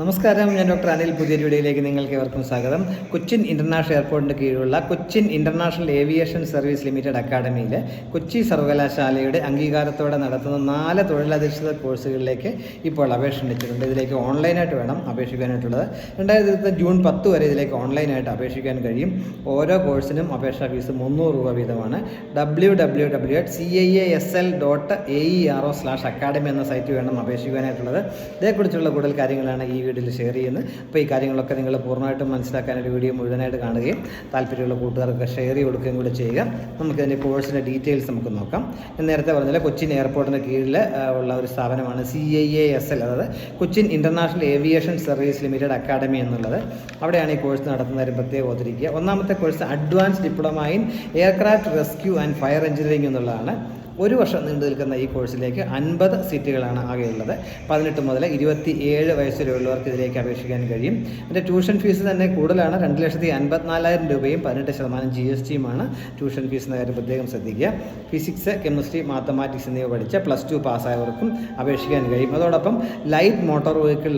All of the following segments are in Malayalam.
നമസ്കാരം, ഞാൻ ഡോക്ടർ അനിൽ. പുതിയ വീഡിയോയിലേക്ക് നിങ്ങൾക്ക് ഏവർക്കും സ്വാഗതം. കൊച്ചിൻ ഇൻ്റർനാഷണൽ എയർപോർട്ടിൻ്റെ കീഴിലുള്ള Cochin international aviation service limited അക്കാഡമിയിൽ കൊച്ചി സർവകലാശാലയുടെ അംഗീകാരത്തോടെ നടത്തുന്ന 4 തൊഴിലധിഷ്ഠിത കോഴ്സുകളിലേക്ക് ഇപ്പോൾ അപേക്ഷ ക്ഷണിച്ചിട്ടുണ്ട്. ഇതിലേക്ക് ഓൺലൈനായിട്ട് വേണം അപേക്ഷിക്കാനായിട്ടുള്ളത്. 2020 ജൂൺ 10 വരെ ഇതിലേക്ക് ഓൺലൈനായിട്ട് അപേക്ഷിക്കാൻ കഴിയും. ഓരോ കോഴ്സിനും അപേക്ഷാ ഫീസ് 300 രൂപ വീതമാണ്. www.caesl.aero/academy എന്ന സൈറ്റ് വേണം അപേക്ഷിക്കാനായിട്ടുള്ളത്. ഇതേക്കുറിച്ചുള്ള കൂടുതൽ കാര്യങ്ങളാണ് ഈ വീഡിയോയിൽ ഷെയർ ചെയ്യുന്നത്. അപ്പോൾ ഈ കാര്യങ്ങളൊക്കെ നിങ്ങൾ പൂർണ്ണമായിട്ടും മനസ്സിലാക്കാനായിട്ട് വീഡിയോ മുഴുവനായിട്ട് കാണുകയും താല്പര്യമുള്ള കൂട്ടുകാർക്ക് ഷെയർ ചെയ്ത് കൊടുക്കുകയും കൂടെ ചെയ്യുക. നമുക്കതിൻ്റെ കോഴ്സിൻ്റെ ഡീറ്റെയിൽസ് നമുക്ക് നോക്കാം. ഞാൻ നേരത്തെ പറഞ്ഞാൽ കൊച്ചിൻ എയർപോർട്ടിൻ്റെ കീഴിൽ ഉള്ള ഒരു സ്ഥാപനമാണ് CIASL, അതായത് Cochin international aviation service limited academy എന്നുള്ളത്. അവിടെയാണ് ഈ കോഴ്സ് നടത്തുന്നതിന് പ്രത്യേകം ഓർത്തിരിക്കുക. ഒന്നാമത്തെ course advance diploma in aircraft rescue and fire engineering എന്നുള്ളതാണ്. 1 വർഷം നീണ്ടു നിൽക്കുന്ന ഈ കോഴ്സിലേക്ക് 50 സീറ്റുകളാണ് ആകെയുള്ളത്. 18 മുതൽ 27 വയസ്സ് വരെയുള്ളവർക്ക് ഇതിലേക്ക് അപേക്ഷിക്കാൻ കഴിയും. ഇതിൻ്റെ ട്യൂഷൻ ഫീസ് തന്നെ കൂടുതലാണ്. 2,54,000 രൂപയും 18% GSTയുമാണ് ട്യൂഷൻ ഫീസ് എന്ന കാര്യം പ്രത്യേകം ശ്രദ്ധിക്കുക. ഫിസിക്സ്, കെമിസ്ട്രി, മാത്തമാറ്റിക്സ് എന്നിവ പഠിച്ച +2 പാസ്സായവർക്കും അപേക്ഷിക്കാൻ കഴിയും. അതോടൊപ്പം light motor vehicle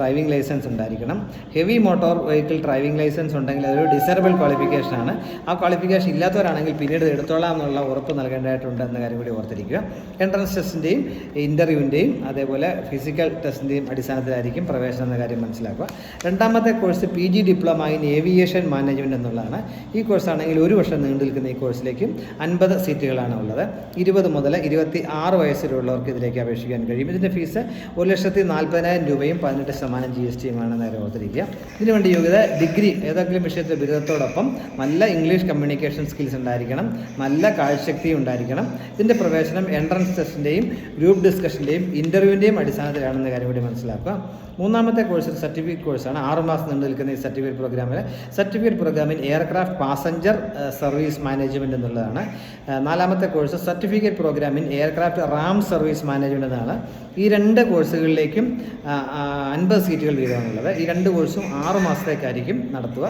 driving licence ഉണ്ടായിരിക്കണം. Heavy motor vehicle driving licence ഉണ്ടെങ്കിൽ അതൊരു ഡിസേബിൾ ക്വാളിഫിക്കേഷനാണ്. ആ ക്വാളിഫിക്കേഷൻ ഇല്ലാത്തവരാണെങ്കിൽ പിന്നീട് എടുത്തോളാം എന്നുള്ള ഉറപ്പ് നൽകേണ്ടതായിട്ടുണ്ട് എന്ന കൂടി ഓർത്തിരിക്കുക. എൻട്രൻസ് ടെസ്റ്റിൻ്റെയും ഇൻ്റർവ്യൂവിൻ്റെയും അതേപോലെ ഫിസിക്കൽ ടെസ്റ്റിൻ്റെയും അടിസ്ഥാനത്തിലായിരിക്കും പ്രവേശനം എന്ന കാര്യം മനസ്സിലാക്കുക. രണ്ടാമത്തെ course PG diploma in aviation management എന്നുള്ളതാണ്. ഈ കോഴ്സാണെങ്കിൽ 1 വർഷം നീണ്ടു നിൽക്കുന്ന ഈ കോഴ്സിലേക്ക് 50 സീറ്റുകളാണ് ഉള്ളത്. 20 മുതൽ 26 വയസ്സിലുള്ളവർക്ക് ഇതിലേക്ക് അപേക്ഷിക്കാൻ കഴിയും. ഇതിൻ്റെ ഫീസ് 1,40,000 രൂപയും 18% GSTയുമാണ് നേരെ ഓർത്തിരിക്കുക. ഇതിനുവേണ്ടി യോഗ്യത ഡിഗ്രി ഏതെങ്കിലും വിഷയത്തിൽ ബിരുദത്തോടൊപ്പം നല്ല ഇംഗ്ലീഷ് കമ്മ്യൂണിക്കേഷൻ സ്കിൽസ് ഉണ്ടായിരിക്കണം, നല്ല കാഴ്ചശക്തി ഉണ്ടായിരിക്കണം. ഇതിൻ്റെ പ്രവേശനം എൻട്രൻസ് ടെസ്റ്റിൻ്റെയും ഗ്രൂപ്പ് ഡിസ്കഷൻ്റെയും ഇൻ്റർവ്യൂവിൻ്റെയും അടിസ്ഥാനത്തിലാണെന്ന കാര്യം കൂടി മനസ്സിലാക്കുക. മൂന്നാമത്തെ കോഴ്സ് സർട്ടിഫിക്കറ്റ് കോഴ്സാണ്. 6 മാസം നീണ്ടു നിൽക്കുന്ന ഈ സർട്ടിഫിക്കറ്റ് പ്രോഗ്രാമിൽ എയർക്രാഫ്റ്റ് പാസഞ്ചർ സർവീസ് മാനേജ്മെൻറ്റ് എന്നുള്ളതാണ്. 4ാമത്തെ കോഴ്സ് സർട്ടിഫിക്കറ്റ് പ്രോഗ്രാമിൽ എയർക്രാഫ്റ്റ് റാം സർവീസ് മാനേജ്മെൻറ്റ് എന്നാണ്. ഈ 2 കോഴ്സുകളിലേക്കും 50 സീറ്റുകൾ വീതമാണുള്ളത്. ഈ 2 കോഴ്സും 6 മാസത്തേക്കായിരിക്കും നടത്തുക.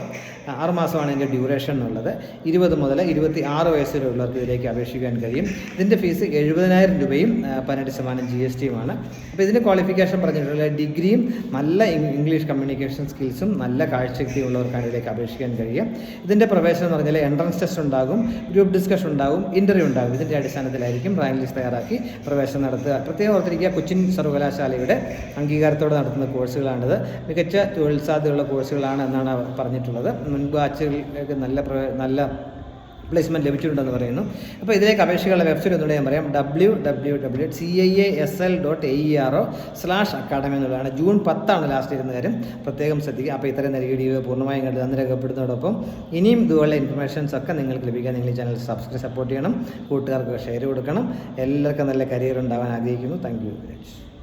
6 മാസമാണ് ഇതിൻ്റെ ഡ്യൂറേഷൻ എന്നുള്ളത്. 20 മുതൽ 26 വയസ്സ് വരെയുള്ളവർക്ക് ഇതിലേക്ക് അപേക്ഷിക്കാൻ കഴിയും. ഇതിൻ്റെ ഫീസ് 70,000 രൂപയും 18% GSTയുമാണ്. അപ്പോൾ ഇതിൻ്റെ ക്വാളിഫിക്കേഷൻ പറഞ്ഞിട്ടുള്ള ഡിഗ്രിയും നല്ല ഇംഗ്ലീഷ് കമ്മ്യൂണിക്കേഷൻ സ്കിൽസും നല്ല കാഴ്ചശക്തിയും ഉള്ളവർക്കാണ് ഇതിലേക്ക് അപേക്ഷിക്കാൻ കഴിയുക. ഇതിൻ്റെ പ്രവേശനം എന്ന് പറഞ്ഞാൽ എൻട്രൻസ് ടെസ്റ്റ് ഉണ്ടാകും, ഗ്രൂപ്പ് ഡിസ്കഷൻ ഉണ്ടാകും, ഇൻ്റർവ്യൂ ഉണ്ടാകും. ഇതിൻ്റെ അടിസ്ഥാനത്തിലായിരിക്കും റാങ്ക് ലിസ്റ്റ് തയ്യാറാക്കി പ്രവേശനം നടത്തുക. പ്രത്യേകം ഓർത്തിരിക്കുക, കൊച്ചിൻ സർവകലാശാലയുടെ അംഗീകാരത്തോടെ നടത്തുന്ന കോഴ്സുകളാണിത്. മികച്ച തൊഴിൽ സാധ്യതയുള്ള കോഴ്സുകളാണ് എന്നാണ് പറഞ്ഞിട്ടുള്ളത്. മുൻ ബാച്ചുകൾക്ക് നല്ല പ്ലേസ്മെൻറ്റ് ലഭിച്ചിട്ടുണ്ടെന്ന് പറയുന്നു. അപ്പോൾ ഇതിലേക്ക് അപേക്ഷകളുടെ വെബ്സൈറ്റ് ഒന്നുകൂടെ ഞാൻ പറയാം. www.caesl.aero/academy എന്നുള്ളതാണ്. ജൂൺ 10 ലാസ്റ്റ് ഇരുന്ന കാര്യം പ്രത്യേകം ശ്രദ്ധിക്കുക. അപ്പോൾ ഇത്രയും നേരം വീഡിയോ പൂർണ്ണമായും കണ്ട് നന്ദി രേഖപ്പെടുന്നതോടൊപ്പം ഇനിയും ഇതുപോലുള്ള ഇൻഫർമേഷൻസ് ഒക്കെ നിങ്ങൾക്ക് ലഭിക്കാൻ നിങ്ങൾ ഈ ചാനൽ സപ്പോർട്ട് ചെയ്യണം, കൂട്ടുകാർക്ക് ഷെയർ കൊടുക്കണം. എല്ലാവർക്കും നല്ല കരിയർ ഉണ്ടാവാൻ ആഗ്രഹിക്കുന്നു. Thank you.